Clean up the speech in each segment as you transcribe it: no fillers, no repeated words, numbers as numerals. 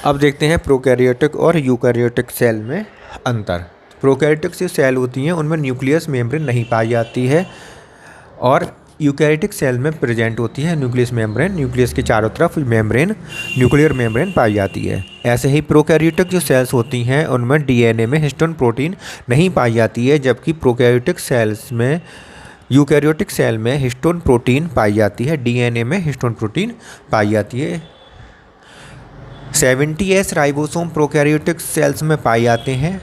अब देखते हैं प्रोकैरियोटिक और यूकैरियोटिक सेल में अंतर। प्रोकैरियोटिक जो सेल होती हैं उनमें न्यूक्लियस मेम्ब्रेन नहीं पाई जाती है और यूकैरियोटिक सेल में प्रेजेंट होती है न्यूक्लियस मेम्ब्रेन। न्यूक्लियस के चारों तरफ मेम्ब्रेन, न्यूक्लियर मेम्ब्रेन पाई जाती है। ऐसे ही प्रोकैरियोटिक जो सेल्स होती हैं उनमें डीएनए में हिस्टोन प्रोटीन नहीं पाई जाती है, जबकि प्रोकैरियोटिक सेल्स में यूकैरियोटिक सेल में हिस्टोन प्रोटीन पाई जाती है, डीएनए में हिस्टोन प्रोटीन पाई जाती है। 70S राइबोसोम प्रोकैरियोटिक सेल्स में पाए जाते हैं।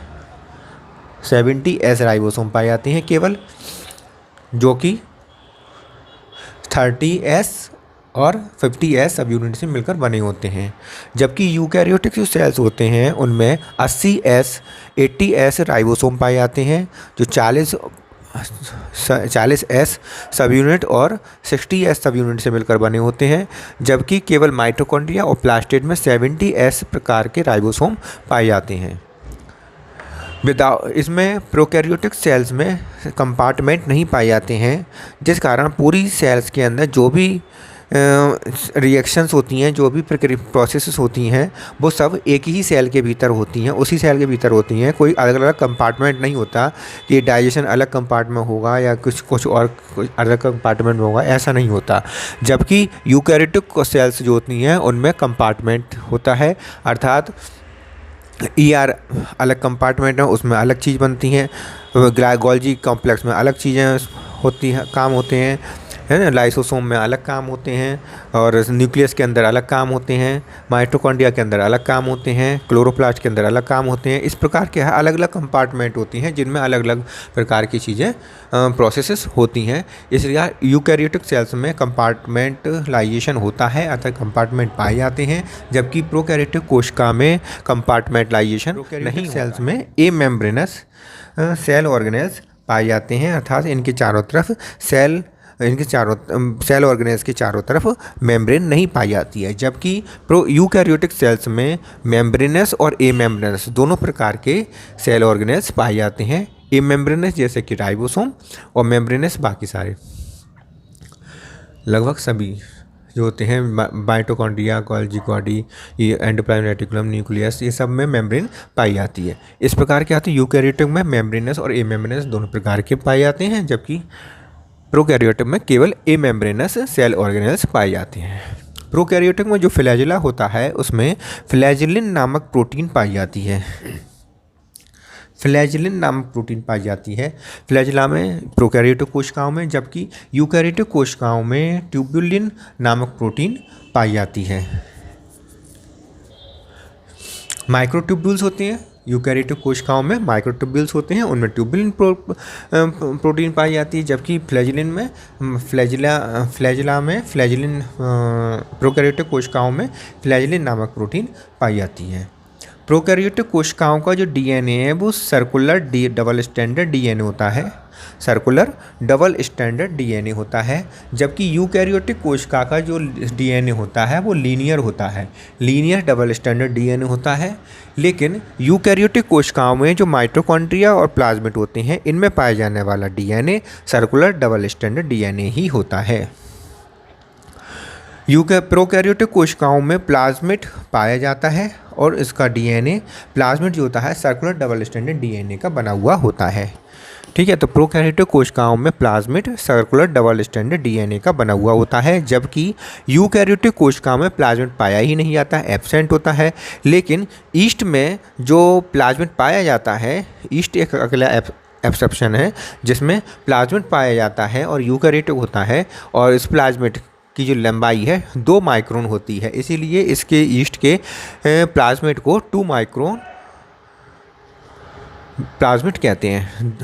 70S राइबोसोम पाए जाते हैं केवल, जो कि 30S और 50S सब यूनिट से मिलकर बने होते हैं। जबकि यूकैरियोटिक जो सेल्स होते हैं उनमें 80S राइबोसोम पाए जाते हैं, जो 40S सब यूनिट और 60S सब यूनिट से मिलकर बने होते हैं। जबकि केवल माइटोकॉन्ड्रिया और प्लास्टिड में 70S प्रकार के राइबोसोम पाए जाते हैं। इसमें प्रोकैरियोटिक सेल्स में कंपार्टमेंट नहीं पाए जाते हैं, जिस कारण पूरी सेल्स के अंदर जो भी रिएक्शंस होती हैं, जो भी प्रोसेसेस होती हैं, वो सब एक ही सेल के भीतर होती हैं, उसी सेल के भीतर होती हैं। कोई अलग अलग कंपार्टमेंट नहीं होता कि डाइजेशन अलग कंपार्टमेंट होगा या कुछ अलग कंपार्टमेंट में होगा, ऐसा नहीं होता। जबकि यूकैरियोटिक सेल्स जो होती हैं उनमें कंपार्टमेंट होता है, अर्थात ER अलग कंपार्टमेंट है, उसमें अलग चीज़ बनती हैं। गोल्गी कॉम्प्लेक्स में अलग चीज़ें होती हैं, काम होते हैं, है ना। लाइसोसोम में अलग काम होते हैं और न्यूक्लियस के अंदर अलग काम होते हैं, माइटोकॉन्ड्रिया के अंदर अलग काम होते हैं, क्लोरोप्लास्ट के अंदर अलग काम होते हैं। इस प्रकार के अलग अलग कंपार्टमेंट होती हैं जिनमें अलग अलग प्रकार की चीज़ें प्रोसेसेस होती हैं। इसलिए यूकैरियोटिक सेल्स में कंपार्टमेंटलाइजेशन होता है, अर्थात कंपार्टमेंट पाए जाते हैं, जबकि प्रोकैरियोटिक कोशिका में कंपार्टमेंटलाइजेशन नहीं। सेल्स में एमेम्ब्रेनस सेल ऑर्गेनेल्स पाए जाते हैं, अर्थात इनके चारों तरफ सेल ऑर्गेनेल्स के चारों तरफ मेम्ब्रेन नहीं पाई जाती है। जबकि यूकैरियोटिक सेल्स में मेम्ब्रेनस और एमेम्ब्रेनस दोनों प्रकार के सेल ऑर्गेनेल्स पाए जाते हैं। एमेम्ब्रेनस जैसे कि राइबोसोम और मेम्ब्रेनस बाकी सारे, लगभग सभी जो होते हैं, माइटोकॉन्ड्रिया, गोल्गी बॉडी, ये एंडोप्लाज्मिक रेटिकुलम, न्यूक्लियस, ये सब में मेम्ब्रेन पाई जाती है। इस प्रकार के आते हैं यूकैरियोटिक में मेम्ब्रेनस और एमेम्ब्रेनस दोनों प्रकार के पाए जाते हैं, जबकि प्रोकैरियोटिक में केवल एमेम्ब्रेनस सेल ऑर्गेनेल्स पाए जाते हैं। प्रोकैरियोटिक में जो फ्लैजिला होता है उसमें फ्लैजिलिन नामक प्रोटीन पाई जाती है। फ्लैजिलिन नामक प्रोटीन पाई जाती है फ्लैजिला में, प्रोकैरियोटिक कोशिकाओं में, जबकि यूकैरियोटिक कोशिकाओं में ट्यूबुलिन नामक प्रोटीन पाई जाती है। माइक्रोट्यूब्यूल्स होते हैं यूकैरियोटिक कोशिकाओं में, माइक्रोट्यूब्यूल्स होते हैं, उनमें ट्यूबुलिन प्रोटीन पाई जाती है। जबकि फ्लैजिलिन प्रोकैरियोटिक कोशिकाओं में फ्लैजिलिन नामक प्रोटीन पाई जाती है। प्रोकैरियोटिक कोशिकाओं का जो डीएनए है वो सर्कुलर डबल स्टैंडर्ड डीएनए होता है, सर्कुलर डबल स्टैंडर्ड डीएनए होता है। जबकि यूकैरियोटिक कोशिका का जो डीएनए होता है वो लीनियर होता है, लीनियर डबल स्टैंडर्ड डीएनए होता है। लेकिन यूकैरियोटिक कोशिकाओं में जो माइटोकॉन्ड्रिया और प्लाज्मिड होते हैं, इनमें पाया जाने वाला DNA circular double standard DNA ही होता है। प्रोकैरियोटिक कोशिकाओं में प्लाज्मिड पाया जाता है और इसका डीएनए, प्लाज्मिड जो होता है सर्कुलर डबल स्टैंडर्ड डीएनए का बना हुआ होता है। ठीक है, तो प्रोकैरियोटिक कोशिकाओं में plasmid circular double standard DNA का बना हुआ होता है, जबकि यूकैरियोटिक कोशिकाओं में प्लाज्मिड पाया ही नहीं जाता है, एब्सेंट होता है। लेकिन ईस्ट में जो प्लाज्मिड पाया जाता है, ईस्ट एक अगला एक्सेप्शन है जिसमें प्लाज्मिड पाया जाता है और यूकैरियोटिक होता है, और इस प्लाज्मिड की जो लंबाई है 2 माइक्रोन होती है, इसीलिए इसके ईस्ट के प्लाज्मिड को 2 माइक्रोन प्लाज्मिड कहते हैं,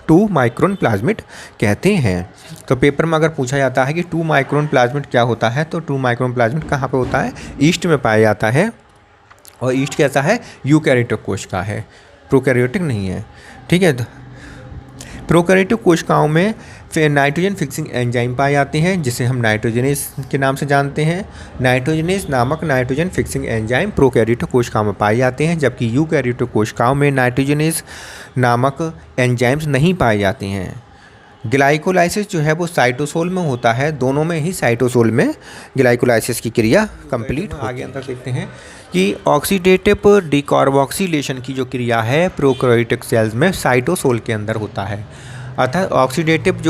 2 माइक्रोन प्लाज्मिड कहते हैं। तो पेपर में अगर पूछा जाता है कि 2 माइक्रोन प्लाज्मिड क्या होता है, तो 2 माइक्रोन प्लाज्मिड कहाँ पे होता है, ईस्ट में पाया जाता है। और ईस्ट कैसा है, यूकैरियोटिक कोशिका है, प्रोकैरियोटिक नहीं है। ठीक है, प्रोकैरियोटिक कोशिकाओं में फिर नाइट्रोजन फिक्सिंग एंजाइम पाए जाते हैं, जिसे हम नाइट्रोजनेज के नाम से जानते हैं। नाइट्रोजनेज नामक नाइट्रोजन फिक्सिंग एंजाइम प्रोकैरियोटिक कोशिकाओं में पाए जाते हैं, जबकि यूकैरियोटिक कोशिकाओं में नाइट्रोजनेज नामक एंजाइम्स नहीं पाए जाते हैं। ग्लाइकोलाइसिस जो है वो साइटोसोल में होता है, दोनों में ही साइटोसोल में ग्लाइकोलाइसिस की क्रिया कंप्लीट होती है। आगे अंदर देखते हैं कि ऑक्सीडेटिव डिकार्बोक्सिलेशन की जो क्रिया है प्रोकैरियोटिक सेल्स में साइटोसोल के अंदर होता है, अर्थात ऑक्सीडेटिव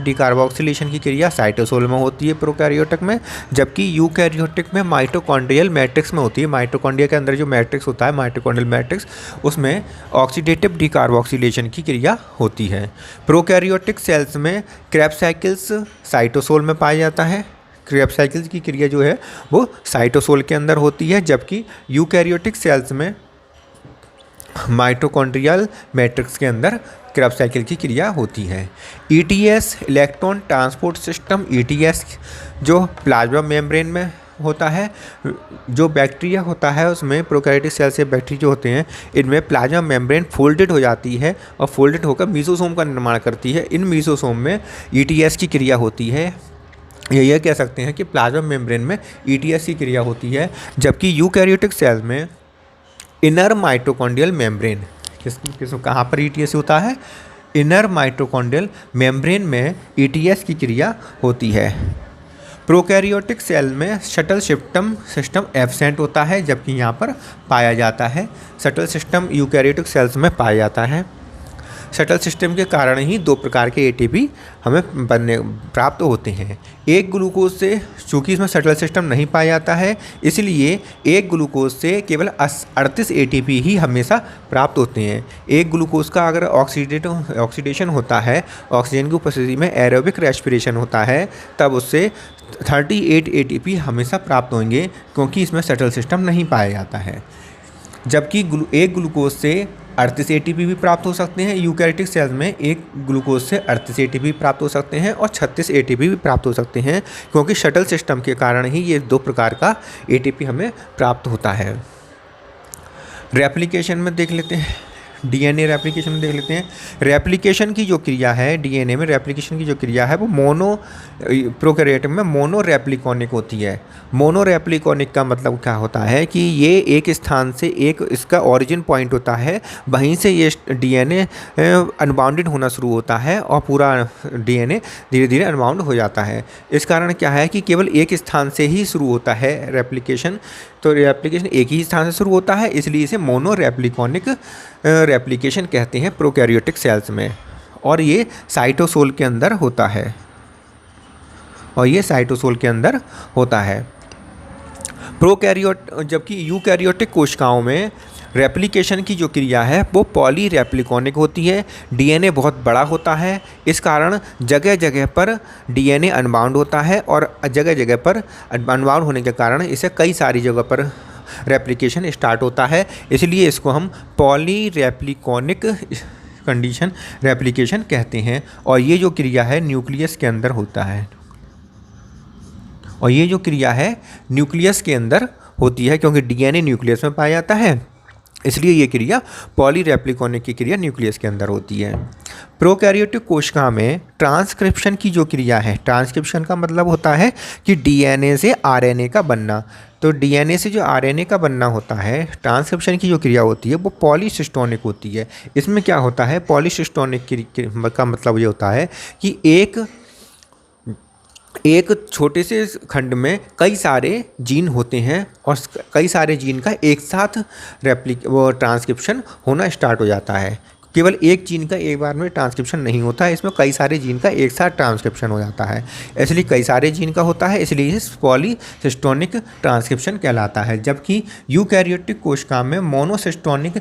डिकार्बोक्सिलेशन की क्रिया साइटोसोल में होती है प्रोकैरियोटिक में, जबकि यूकैरियोटिक में माइटोकॉन्ड्रियल मैट्रिक्स में होती है। माइटोकॉन्ड्रिया के अंदर जो मैट्रिक्स होता है माइटोकॉन्ड्रियल मैट्रिक्स, उसमें ऑक्सीडेटिव डिकार्बोक्सिलेशन की क्रिया होती है। प्रोकैरियोटिक सेल्स में क्रेब्स साइकिल्स साइटोसोल में पाया जाता है, क्रेब्स साइकिल्स की क्रिया जो है वो साइटोसोल के अंदर होती है, जबकि यूकैरियोटिक सेल्स में माइटोकॉन्ड्रियल मैट्रिक्स के अंदर क्रेब्स साइकिल की क्रिया होती है। ETS electron transport system, ETS जो प्लाज्मा मेम्ब्रेन में होता है, जो बैक्टीरिया होता है उसमें प्रोकैरियोटिक सेल से बैक्टीरिया जो होते हैं इनमें प्लाज्मा मेम्ब्रेन फोल्डेड हो जाती है और फोल्डेड होकर मीसोसोम का निर्माण करती है। इन मीसोसोम में ईटीएस की क्रिया होती है, यह कह सकते हैं कि प्लाज्मा मेम्ब्रेन में ईटीएस की क्रिया होती है, जबकि यूकैरियोटिक सेल में इनर माइटोकॉन्ड्रियल मेम्ब्रेन कहाँ पर ईटीएस होता है, इनर माइटोकॉन्ड्रियल मेम्ब्रेन में ईटीएस की क्रिया होती है। प्रोकैरियोटिक सेल में शटल सिस्टम एब्सेंट होता है, जबकि यहाँ पर पाया जाता है। शटल सिस्टम यूकैरियोटिक सेल्स में पाया जाता है। शटल सिस्टम के कारण ही दो प्रकार के एटीपी हमें प्राप्त होते हैं। एक ग्लूकोज से, चूँकि इसमें शटल सिस्टम नहीं पाया जाता है, इसलिए एक ग्लूकोज से केवल 38 एटीपी ही हमेशा प्राप्त होते हैं। एक ग्लूकोज का अगर ऑक्सीडेशन होता है, ऑक्सीजन की उपस्थिति में एरोबिक रेस्पिरेशन होता है, तब उससे 38 एटीपी हमेशा प्राप्त होंगे, क्योंकि इसमें शटल सिस्टम नहीं पाया जाता है। जबकि एक ग्लूकोज से 38 एटीपी भी प्राप्त हो सकते हैं। यूकैरियोटिक सेल्स में एक ग्लूकोज से 38 एटीपी प्राप्त हो सकते हैं और 36 एटीपी भी प्राप्त हो सकते हैं, क्योंकि शटल सिस्टम के कारण ही ये दो प्रकार का एटीपी हमें प्राप्त होता है। रेप्लिकेशन में देख लेते हैं, डीएनए रेप्लिकेशन में देख लेते हैं। रेप्लिकेशन की जो क्रिया है डीएनए में, रेप्लिकेशन की जो क्रिया है वो प्रोकैरियोटिक में मोनो रेप्लिकोनिक होती है। मोनो रेप्लिकोनिक का मतलब क्या होता है कि ये एक स्थान से, एक इसका ओरिजिन पॉइंट होता है, वहीं से ये डीएनए अनबाउंडेड होना शुरू होता है और पूरा डीएनए धीरे धीरे अनबाउंड हो जाता है। इस कारण क्या है कि केवल एक स्थान से ही शुरू होता है रेप्लिकेशन, तो रेप्लिकेशन एक ही स्थान से शुरू होता है, इसलिए इसे मोनो रेप्लिकोनिक रेप्लिकेशन कहते हैं प्रोकैरियोटिक सेल्स में, और ये साइटोसोल के अंदर होता है, जबकि यूकैरियोटिक कोशिकाओं में रेप्लिकेशन की जो क्रिया है वो पॉली रेप्लिकोनिक होती है। डीएनए बहुत बड़ा होता है, इस कारण जगह जगह पर डीएनए अनबाउंड होता है, और जगह जगह पर अनबाउंड होने के कारण इसे कई सारी जगह पर रेप्लिकेशन स्टार्ट होता है, इसलिए इसको हम पॉली रेप्लिकोनिक कंडीशन रेप्लिकेशन कहते हैं। और ये जो क्रिया है न्यूक्लियस के अंदर होता है, और ये जो क्रिया है न्यूक्लियस के अंदर होती है, क्योंकि डीएनए न्यूक्लियस में पाया जाता है, इसलिए ये क्रिया पॉली रेप्लिकोनिक की क्रिया न्यूक्लियस के अंदर होती है। प्रोकैरियोटिक कोशिका में ट्रांसक्रिप्शन की जो क्रिया है, ट्रांसक्रिप्शन का मतलब होता है कि डीएनए से आरएनए का बनना, तो डीएनए से जो आरएनए का बनना होता है, ट्रांसक्रिप्शन की जो क्रिया होती है वो पॉलीसिस्टोनिक होती है। इसमें क्या होता है, पॉलीसिस्टोनिक का मतलब ये होता है कि एक छोटे से खंड में कई सारे जीन होते हैं और कई सारे जीन का एक साथ ट्रांसक्रिप्शन होना स्टार्ट हो जाता है। केवल एक जीन का एक बार में ट्रांसक्रिप्शन नहीं होता है, इसमें कई सारे जीन का एक साथ ट्रांसक्रिप्शन हो जाता है, इसलिए कई सारे जीन का होता है, इसलिए इस पॉलीसिस्टोनिक ट्रांसक्रिप्शन कहलाता है। जबकि यूकैरियोटिक कोशिका में मोनोसिस्टोनिक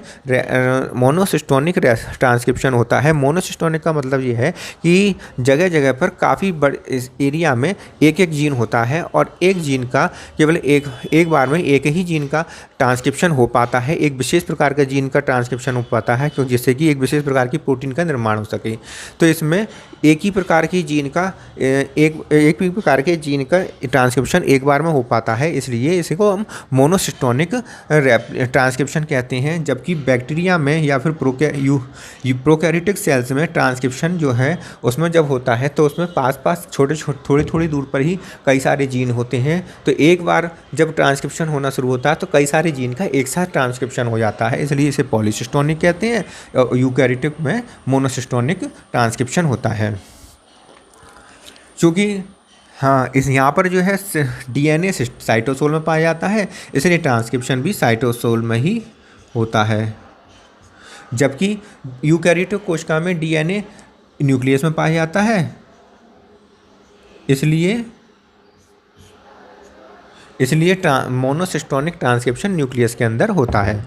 ट्रांसक्रिप्शन होता है। मोनोसिस्टोनिक का मतलब ये है कि जगह जगह पर काफ़ी बड़े एरिया में एक एक जीन होता है, और एक जीन का केवल एक बार में एक ही जीन का ट्रांसक्रिप्शन हो पाता है, एक विशेष प्रकार का जीन का ट्रांसक्रिप्शन हो पाता है, क्योंकि जिससे कि एक विशेष प्रकार की प्रोटीन का निर्माण हो सके। तो इसमें एक ही प्रकार की जीन का एक प्रकार के जीन का ट्रांसक्रिप्शन एक बार में हो पाता है, इसलिए इसी को हम मोनोसिस्टोनिक ट्रांसक्रिप्शन कहते हैं। जबकि बैक्टीरिया में या फिर प्रोकैरियोटिक सेल्स में ट्रांसक्रिप्शन जो है उसमें जब होता है तो उसमें पास थोड़ी दूर पर ही कई सारे जीन होते हैं, तो एक बार जब ट्रांसक्रिप्शन होना शुरू होता है तो कई सारे जीन का एक साथ ट्रांसक्रिप्शन हो जाता है, इसलिए इसे पॉलीसिस्टोनिक कहते हैं। यूकैरियोटिक में मोनोसिस्टोनिक ट्रांसक्रिप्शन होता है। चूँकि हाँ इस यहाँ पर जो है डीएनए साइटोसोल में पाया जाता है, इसलिए ट्रांसक्रिप्शन भी साइटोसोल में ही होता है। जबकि यूकैरियोटिक कोशिका में डीएनए न्यूक्लियस में पाया जाता है, इसलिए मोनोसिस्टोनिक ट्रांसक्रिप्शन न्यूक्लियस के अंदर होता है।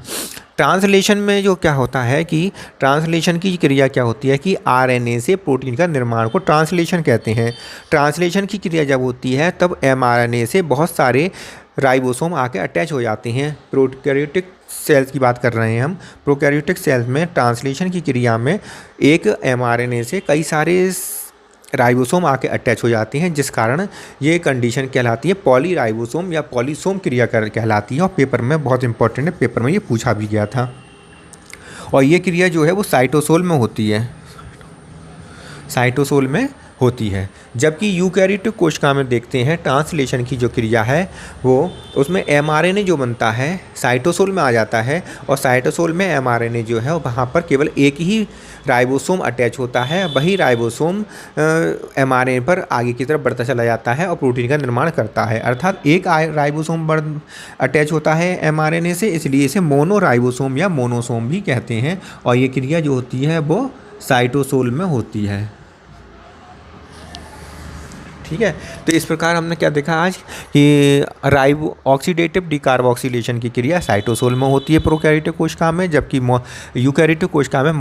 ट्रांसलेशन में जो क्या होता है कि ट्रांसलेशन की क्रिया क्या होती है कि आरएनए से प्रोटीन का निर्माण को ट्रांसलेशन कहते हैं। ट्रांसलेशन की क्रिया जब होती है तब एमआरएनए से बहुत सारे राइबोसोम आके अटैच हो जाते हैं। प्रोकैरियोटिक सेल्स की बात कर रहे हैं हम। प्रोकैरियोटिक सेल्स में ट्रांसलेशन की क्रिया में एक एमआरएनए से कई सारे राइबोसोम आके अटैच हो जाते हैं, जिस कारण ये कंडीशन कहलाती है पॉलीराइबोसोम या पॉलीसोम क्रिया कहलाती है। और पेपर में बहुत इंपॉर्टेंट है, पेपर में ये पूछा भी गया था। और ये क्रिया जो है वो साइटोसोल में होती है, साइटोसोल में होती है। जबकि यूकैरियोटिक कोशिका में देखते हैं ट्रांसलेशन की जो क्रिया है वो उसमें एमआरएनए जो बनता है साइटोसोल में आ जाता है, और साइटोसोल में एमआरएनए जो है वहाँ पर केवल एक ही राइबोसोम अटैच होता है। वही राइबोसोम एमआरएनए पर आगे की तरफ बढ़ता चला जाता है और प्रोटीन का निर्माण करता है। अर्थात एक राइबोसोम अटैच होता है एमआरएनए से, इसलिए इसे मोनोराइबोसोम या मोनोसोम भी कहते हैं। और ये क्रिया जो होती है वो साइटोसोल में होती है। ठीक है, तो इस प्रकार हमने क्या देखा आज कि ऑक्सीडेटिव डिकार्बोक्सिलेशन की क्रिया साइटोसोल में होती है प्रोकैरियोटिक कोशिका में, जबकि यूकैरियोटिक कोशिका में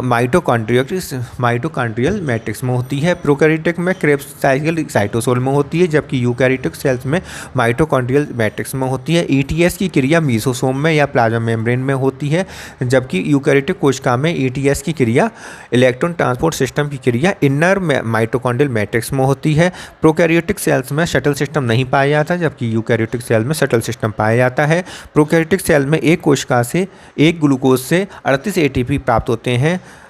माइटोकॉन्ड्रियल मैट्रिक्स में होती है। प्रोकैरियोटिक में क्रेब्स साइकिल साइटोसोल में होती है, जबकि यूकैरियोटिक सेल्स में माइटोकॉन्ड्रियल मैट्रिक्स में होती है। ईटीएस की क्रिया मीसोसोम में या प्लाज्मा मेम्ब्रेन में होती है, जबकि यूकैरियोटिक कोशिका में ईटीएस की क्रिया इलेक्ट्रॉन ट्रांसपोर्ट सिस्टम की क्रिया इनर माइटोकॉन्ड्रियल मैट्रिक्स में होती है। प्रोकैरियोटिक सेल्स में शटल सिस्टम नहीं पाया जाता, जबकि यूकैरियोटिक सेल में शटल सिस्टम पाया जाता है। प्रोकैरियोटिक सेल में एक कोशिका से एक ग्लूकोज से 38 एटीपी प्राप्त होते हैं।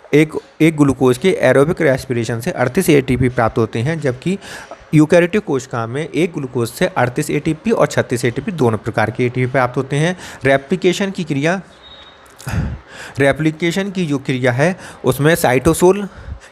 एक ग्लूकोज के एरोबिक रेस्पिरेशन से 38 एटीपी प्राप्त होते हैं, जबकि यूकैरियोटिक कोशिका में एक ग्लूकोज से 38 एटीपी और 36 एटीपी दोनों प्रकार के एटीपी प्राप्त होते हैं। रेप्लिकेशन की जो क्रिया है उसमें साइटोसोल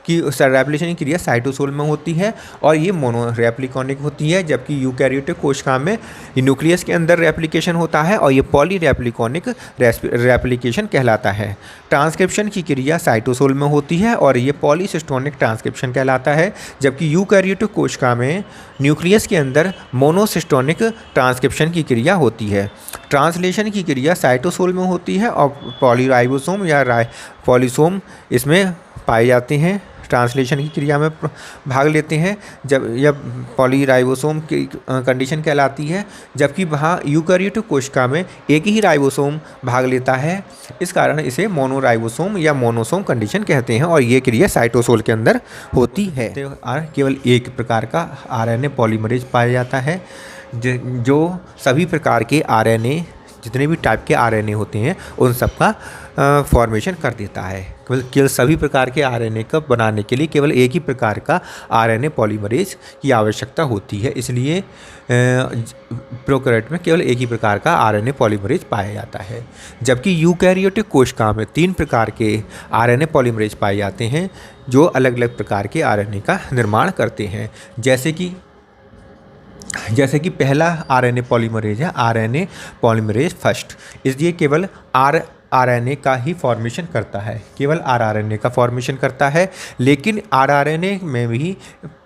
की रेप्लिकेशन की क्रिया साइटोसोल में होती है और ये मोनोरेप्लिकॉनिक होती है, जबकि यूकैरियोटिक कोशिका में न्यूक्लियस के अंदर रेप्लिकेशन होता है और ये पॉलीरेप्लिकॉनिक रेप्लिकेशन कहलाता है। ट्रांसक्रिप्शन की क्रिया साइटोसोल में होती है और ये पॉलीसिस्टोनिक ट्रांसक्रिप्शन कहलाता है, जबकि यूकैरियोटिक कोशिका में न्यूक्लियस के अंदर मोनोसिस्टोनिक ट्रांसक्रिप्शन की क्रिया होती है। ट्रांसलेशन की क्रिया साइटोसोल में होती है और पॉलीराइबोसोम या पॉलीसोम इसमें पाए जाते हैं, ट्रांसलेशन की क्रिया में भाग लेते हैं। जब पॉलीराइबोसोम की कंडीशन कहलाती है, जबकि वहाँ यूकैरियोटिक कोशिका में एक ही राइबोसोम भाग लेता है, इस कारण इसे मोनोराइबोसोम या मोनोसोम कंडीशन कहते हैं और ये क्रिया साइटोसोल के अंदर होती है। केवल एक प्रकार का आरएनए पॉलीमरेज पाया जाता है जो सभी प्रकार के आरएनए, जितने भी टाइप के आरएनए होते हैं उन सब का फॉर्मेशन कर देता है। केवल सभी प्रकार के आरएनए को बनाने के लिए केवल एक ही प्रकार का आरएनए पॉलीमरेज की आवश्यकता होती है, इसलिए प्रोकैरियोट में केवल एक ही प्रकार का आरएनए पॉलीमरेज पाया जाता है। जबकि यूकैरियोटिक कोशिका में 3 प्रकार के आरएनए पॉलीमरेज पाए जाते हैं जो अलग अलग प्रकार के आरएनए का निर्माण करते हैं। जैसे कि पहला आरएनए पॉलीमरेज है आरएनए पॉलीमरेज फर्स्ट, इसलिए केवल आरएनए का ही फॉर्मेशन करता है, केवल आरएनए का फॉर्मेशन करता है, लेकिन आरएनए में भी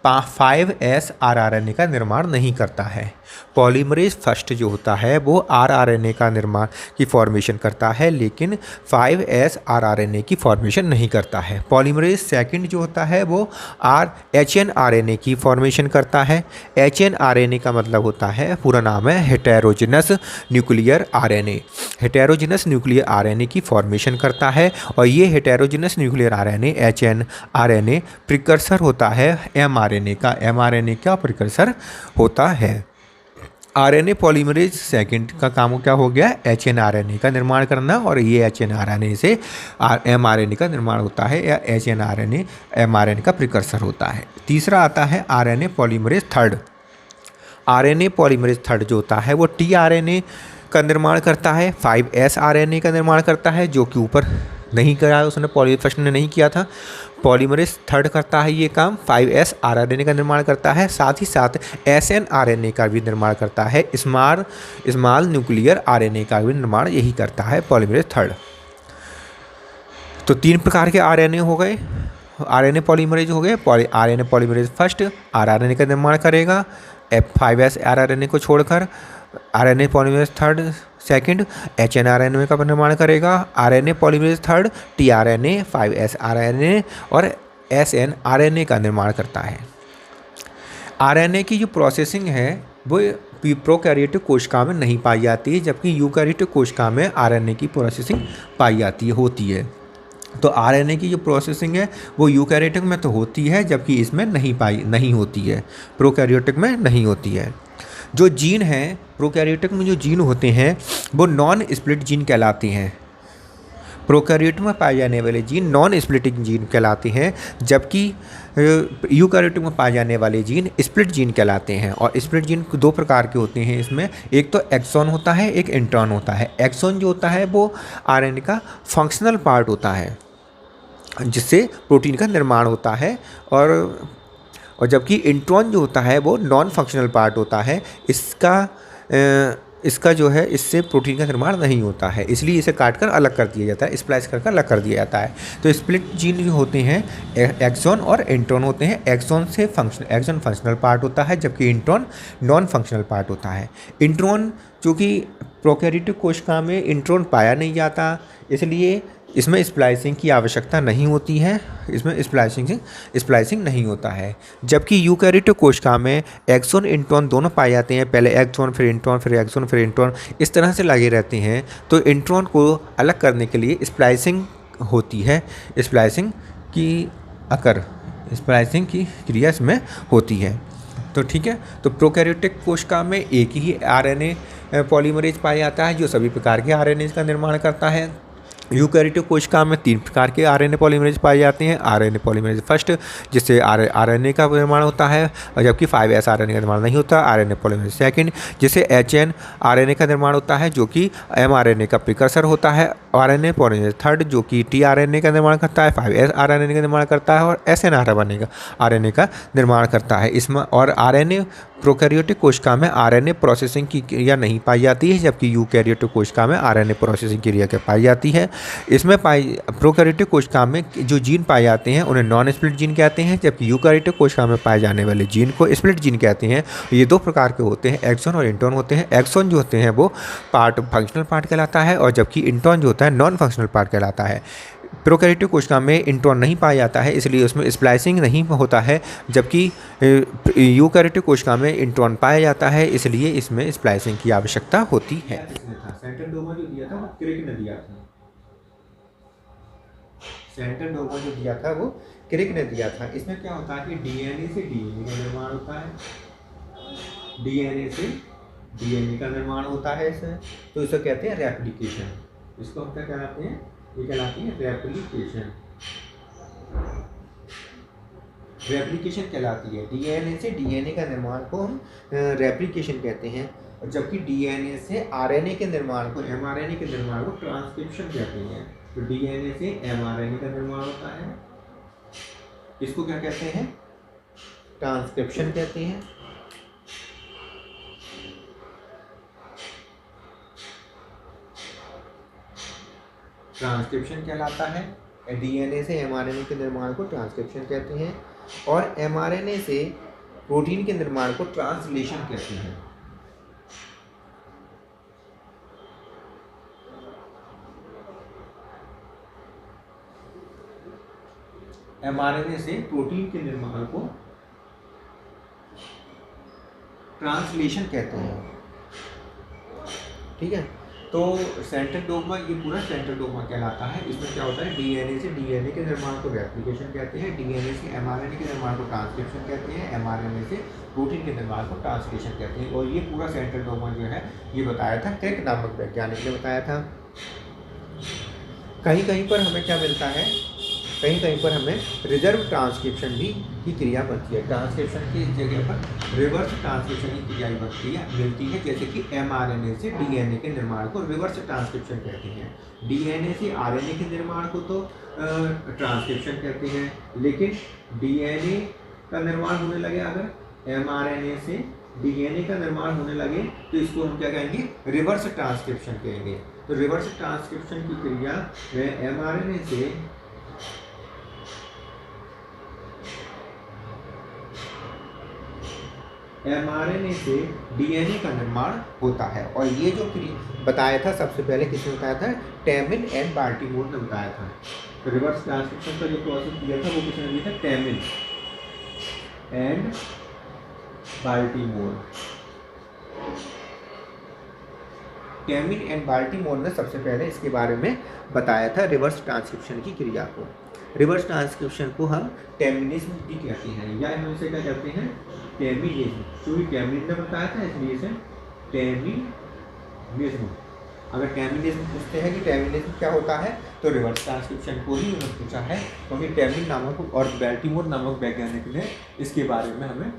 5S आरएनए का निर्माण नहीं करता है। पॉलीमरेज फर्स्ट जो होता है वो आरएनए का निर्माण की फॉर्मेशन करता है, लेकिन 5S आरएनए की फॉर्मेशन नहीं करता है। पॉलीमरेज सेकंड जो होता है वो HNRNA की फॉर्मेशन करता है। HNRNA का मतलब होता है, पूरा नाम है heterogeneous nuclear RNA. Heterogeneous nuclear RNA की फॉर्मेशन करता है और ये heterogeneous nuclear RNA HNRNA precursor होता है mRNA का। mRNA का प्रिकर्सर होता है। आरएनए पॉलीमरेज सेकंड का काम क्या हो गया, HNRNA का निर्माण करना, और ये HNRNA से mRNA का निर्माण होता है या HNRNA mRNA का प्रिकर्सर होता है। तीसरा आता है RNA polymerase third. RNA polymerase third जो होता है वो tRNA का निर्माण करता है, 5S आरएनए का निर्माण करता है, जो कि ऊपर नहीं करा, उसने फर्स्ट ने नहीं किया था। पॉलीमरेज थर्ड करता है ये काम, 5s आरआरएनए का निर्माण करता है, साथ ही साथ SNRNA का भी निर्माण करता है, स्मॉल न्यूक्लियर आरएनए का भी निर्माण यही करता है पॉलीमरेज थर्ड। तो 3 प्रकार के आरएनए हो गए, आरएनए पॉलीमरेज हो गए। आरएनए पॉलीमरेज फर्स्ट आरआरएनए का निर्माण करेगा, F5s आरआरएनए को छोड़कर। RNA polymerase third second HNRNA का निर्माण करेगा। RNA polymerase third tRNA, 5s RNA और SNRNA का निर्माण करता है। आरएनए की जो प्रोसेसिंग है वो प्रोकैरियोटिक कोशिका में नहीं पाई जाती है, जबकि यूकैरियोटिक कोशिका में आरएनए की प्रोसेसिंग पाई जाती होती है। तो आरएनए की जो प्रोसेसिंग है वो यूकैरियोटिक में तो होती है, जबकि इसमें नहीं होती है, प्रोकैरियोटिक में नहीं होती है। जो जीन हैं प्रोकैरियोटिक में, जो जीन होते हैं वो नॉन स्प्लिट जीन कहलाते हैं। प्रोकैरियोट में पाए जाने वाले जीन नॉन स्प्लिटिंग जीन कहलाते हैं, जबकि यूकैरियोटिक में पाए जाने वाले जीन स्प्लिट जीन कहलाते हैं। और स्प्लिट जीन 2 प्रकार के होते हैं इसमें, एक तो एक्सॉन होता है, एक इंट्रॉन होता है। एक्सॉन जो होता है वो आरएनए का फंक्शनल पार्ट होता है, जिससे प्रोटीन का निर्माण होता है, और जबकि इंट्रॉन जो होता है वो नॉन फंक्शनल पार्ट होता है। इसका जो है, इससे प्रोटीन का निर्माण नहीं होता है, इसलिए इसे काट कर अलग कर दिया जाता है, स्प्लाइस कर अलग कर दिया जाता है। तो स्प्लिट जीन जो होते हैं एक्सॉन और इंट्रॉन होते हैं। एक्सॉन फंक्शनल पार्ट होता है, जबकि इंट्रॉन नॉन फंक्शनल पार्ट होता है। इंट्रॉन, चूँकि प्रोकैरियोटिक कोशिका में इंट्रॉन पाया नहीं जाता, इसलिए इसमें स्प्लाइसिंग की आवश्यकता नहीं होती है, इसमें स्प्लाइसिंग नहीं होता है। जबकि यूकैरियोटिक कोशिका में एक्सॉन इंट्रॉन दोनों पाए जाते हैं, पहले एक्सॉन फिर इंट्रॉन, फिर एक्सॉन फिर इंट्रॉन, इस तरह से लगे रहते हैं। तो इंट्रॉन को अलग करने के लिए स्प्लाइसिंग होती है, स्प्लाइसिंग की क्रिया इसमें होती है। तो ठीक है, तो प्रोकैरियोटिक कोशिका में एक ही आरएनए पॉलीमरेज पाया जाता है जो सभी प्रकार के आरएनए का निर्माण करता है। यूकैरियोटिक कोशिका में 3 प्रकार के आरएनए पॉलीमरेज पाए जाते हैं। आरएनए पॉलीमरेज फर्स्ट, जिससे आरएनए का निर्माण होता है, और जबकि 5s आरएनए का निर्माण नहीं होता। आरएनए पॉलीमरेज सेकंड, जिससे HNRNA का निर्माण होता है, जो कि mRNA का प्रिकर्सर होता है। आरएनए पॉलीमरेज थर्ड, जो कि tRNA का निर्माण करता है, 5s आरएनए का निर्माण करता है, और SNRNA का निर्माण करता है। इसमें और आरएनए प्रोकैरियोटिक कोशिका में आरएनए प्रोसेसिंग की क्रिया नहीं पाई जाती है, जबकि यूकैरियोटिक कोशिका में आरएनए प्रोसेसिंग की क्रिया पाई जाती है। इसमें प्रोकैरियोटिक कोशिका में जो जीन पाए जाते हैं उन्हें नॉन स्प्लिट जीन कहते हैं, जबकि यूकैरियोटिक कोशिका में पाए जाने वाले जीन को स्प्लिट जीन कहते हैं। ये 2 प्रकार के होते हैं, एक्सॉन और इंट्रॉन होते हैं। एक्सॉन जो होते हैं वो फंक्शनल पार्ट कहलाता है, और जबकि इंट्रॉन जो होता है नॉन फंक्शनल पार्ट कहलाता है। प्रोकैरियोटिक कोशिका में इंट्रॉन नहीं पाया जाता है, इसलिए उसमें स्प्लाइसिंग नहीं होता है, जबकि यूकैरियोटिक कोशिका में इंट्रॉन पाया जाता है, इसलिए इसमें स्प्लाइसिंग की आवश्यकता होती है। सेंट्रल डोमा जो दिया था वो क्रिक ने दिया था। सेंट्रल डोमा जो दिया था वो क्रिक ने दिया था। इसमें क्या होता है कि डीएनए से डीएनए का निर्माण होता है, डीएनए से डीएनए का निर्माण होता है इसमें, तो इसे कहते हैं रेप्लिकेशन। इसको हम क्या कहलाते हैं? ये कहलाती है रेप्लिकेशन। रेप्लिकेशन कहलाती है, डीएनए से डीएनए का निर्माण को हम रेप्लिकेशन कहते हैं, और जबकि डीएनए से आरएनए के निर्माण को, एमआरएनए के निर्माण को ट्रांसक्रिप्शन कहते हैं। तो डीएनए से एमआरएनए का निर्माण होता है, इसको क्या कहते हैं? ट्रांसक्रिप्शन कहते हैं। ट्रांसक्रिप्शन कहलाता है। डीएनए से एमआरएनए के निर्माण को ट्रांसक्रिप्शन कहते हैं, और एमआरएनए से प्रोटीन के निर्माण को ट्रांसलेशन कहते हैं। एमआरएनए से प्रोटीन के निर्माण को ट्रांसलेशन कहते हैं। ठीक है, तो सेंट्रल डोग्मा, ये पूरा सेंट्रल डोग्मा कहलाता है। इसमें क्या होता है? डीएनए से डीएनए के निर्माण को रेप्लिकेशन कहते हैं, डीएनए से एमआरएनए के निर्माण को ट्रांसक्रिप्शन कहते हैं, एमआरएनए से प्रोटीन के निर्माण को ट्रांसलेशन कहते हैं। और ये पूरा सेंट्रल डोग्मा जो है ये बताया था क्रिक नामक वैज्ञानिक ने बताया था। कहीं कहीं पर हमें क्या मिलता है कहीं कहीं पर हमें रिजर्व ट्रांसक्रिप्शन भी की क्रिया बनती है। ट्रांसक्रिप्शन की जगह पर रिवर्स ट्रांसक्रिप्शन की क्रिया मिलती है, जैसे कि mRNA से DNA के निर्माण को रिवर्स ट्रांसक्रिप्शन कहते हैं। DNA से RNA के निर्माण को तो ट्रांसक्रिप्शन कहते हैं, लेकिन DNA का निर्माण होने लगे, अगर mRNA से DNA का निर्माण होने लगे तो इसको हम क्या कहेंगे, रिवर्स ट्रांसक्रिप्शन कहेंगे। तो रिवर्स ट्रांसक्रिप्शन की क्रिया में mRNA से DNA का निर्माण होता है। और ये जो बताया था सबसे पहले किसने बताया था, टेमिन एंड बाल्टीमोर ने बताया था। तो रिवर्स ट्रांसक्रिप्शन का जो प्रोसेस दिया था वो किसने दिया था, Temin and Baltimore. Temin and Baltimore ने सबसे पहले इसके बारे में बताया था, रिवर्स ट्रांसक्रिप्शन की क्रिया को। रिवर्स ट्रांसक्रिप्शन को हम टेमिनिज्म भी कहते हैं, या हम इसे क्या कहते हैं, टेमिनिज्म। क्योंकि टेमिन ने बताया था इसलिए इसे टेमिनिज्म। अगर टेमिनिज्म पूछते हैं कि टेमिनिज्म क्या होता है, तो रिवर्स ट्रांसक्रिप्शन को ही उन्होंने पूछा है, क्योंकि टेमिन नामक और बाल्टीमोर नामक वैज्ञानिक ने इसके बारे में हमें